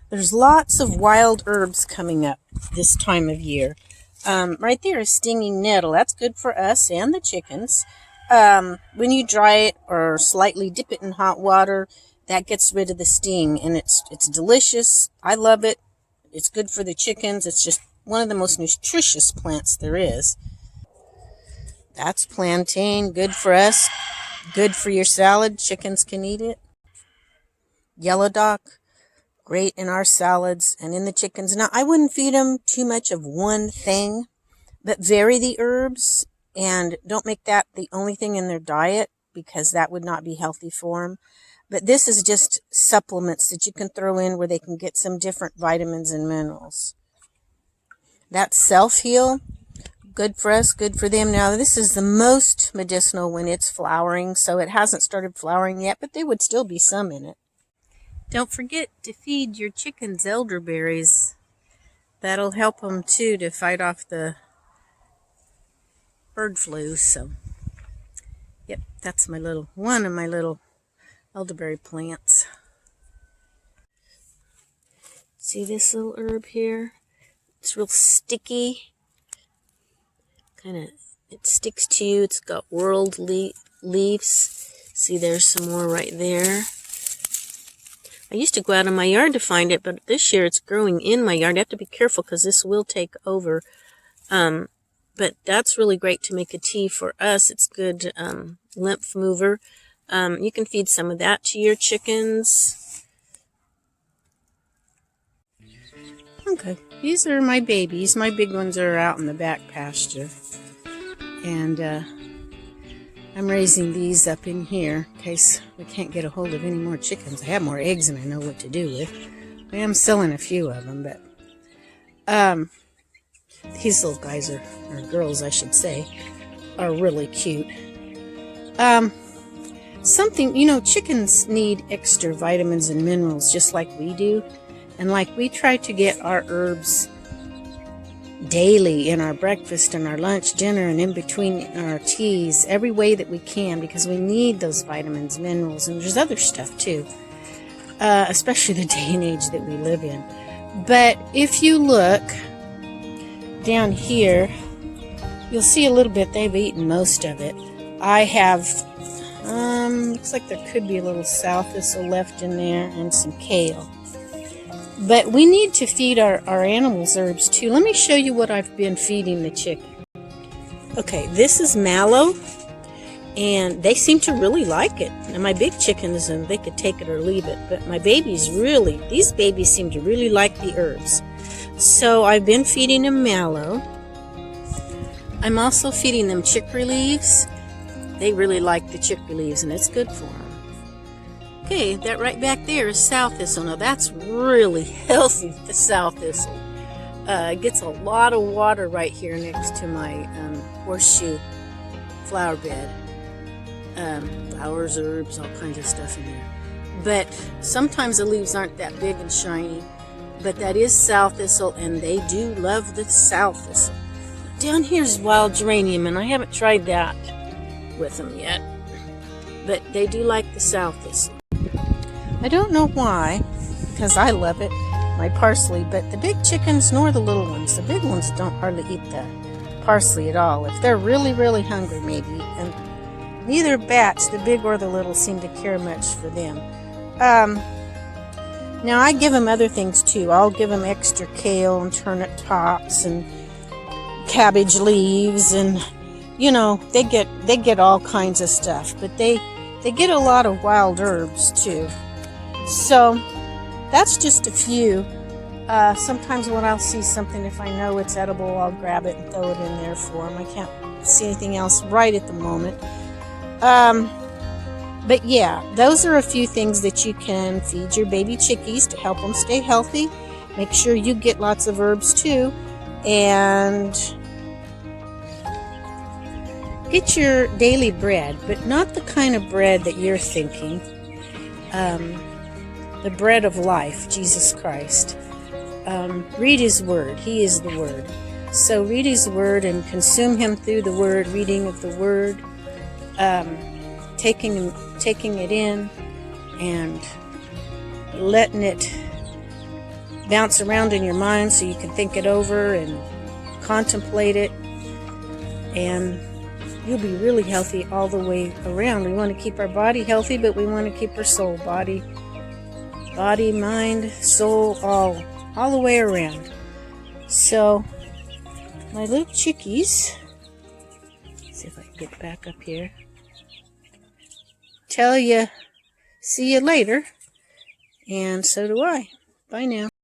There's lots of wild herbs coming up this time of year. Right there is stinging nettle. That's good for us and the chickens. When you dry it or slightly dip it in hot water, that gets rid of the sting, and it's delicious. I love it. It's good for the chickens. It's just one of the most nutritious plants there is. That's plantain, good for us, good for your salad. Chickens can eat it. Yellow dock, great in our salads and in the chickens. Now, I wouldn't feed them too much of one thing, but vary the herbs and don't make that the only thing in their diet because that would not be healthy for them. But this is just supplements that you can throw in where they can get some different vitamins and minerals. That's self-heal. Good for us, good for them. Now, this is the most medicinal when it's flowering, so it hasn't started flowering yet, but there would still be some in it. Don't forget to feed your chickens elderberries. That'll help them, too, to fight off the bird flu. So, yep, that's one of my little elderberry plants. See this little herb here? It's real sticky. It sticks to you. It's got whorled leaves. See, there's some more right there. I used to go out in my yard to find it, but this year it's growing in my yard. I have to be careful because this will take over. But that's really great to make a tea for us. It's good lymph mover. You can feed some of that to your chickens. Okay, these are my babies. My big ones are out in the back pasture. And I'm raising these up in here in case we can't get a hold of any more chickens. I have more eggs than I know what to do with. I am selling a few of them, but these little guys or girls, I should say, are really cute. Chickens need extra vitamins and minerals just like we do. And like we try to get our herbs daily in our breakfast and our lunch, dinner, and in between our teas, every way that we can, because we need those vitamins, minerals, and there's other stuff too, especially the day and age that we live in. But if you look down here, you'll see a little bit. They've eaten most of it. I have, looks like there could be a little sow thistle left in there and some kale. But we need to feed our animals herbs too. Let me show you what I've been feeding the chicken. Okay, this is mallow, and they seem to really like it. And my big chickens, they could take it or leave it. But my babies these babies seem to really like the herbs. So I've been feeding them mallow. I'm also feeding them chicory leaves. They really like the chicory leaves, and it's good for them. Okay, that right back there is sow thistle. Now that's really healthy, the sow thistle. It gets a lot of water right here next to my horseshoe flower bed. Flowers, herbs, all kinds of stuff in there. But sometimes the leaves aren't that big and shiny. But that is sow thistle, and they do love the sow thistle. Down here is wild geranium, and I haven't tried that with them yet. But they do like the sow thistle. I don't know why, because I love it, my parsley, but the big chickens nor the little ones. The big ones don't hardly eat the parsley at all. If they're really, really hungry, maybe. And neither batch, the big or the little, seem to care much for them. Now, I give them other things, too. I'll give them extra kale and turnip tops and cabbage leaves, and, they get all kinds of stuff. But they get a lot of wild herbs, too. So, that's just a few. Sometimes when I'll see something, if I know it's edible, I'll grab it and throw it in there for them. I can't see anything else right at the moment. But yeah, those are a few things that you can feed your baby chickies to help them stay healthy. Make sure you get lots of herbs too. And get your daily bread, but not the kind of bread that you're thinking. The bread of life, Jesus Christ. Read His Word. He is the Word. So read His Word and consume Him through the Word, reading of the Word, taking it in and letting it bounce around in your mind so you can think it over and contemplate it, and you'll be really healthy all the way around. We want to keep our body healthy, but we want to keep our soul, body, mind, soul, all the way around. So, my little chickies, let's see if I can get back up here, tell you, see you later, and so do I. Bye now.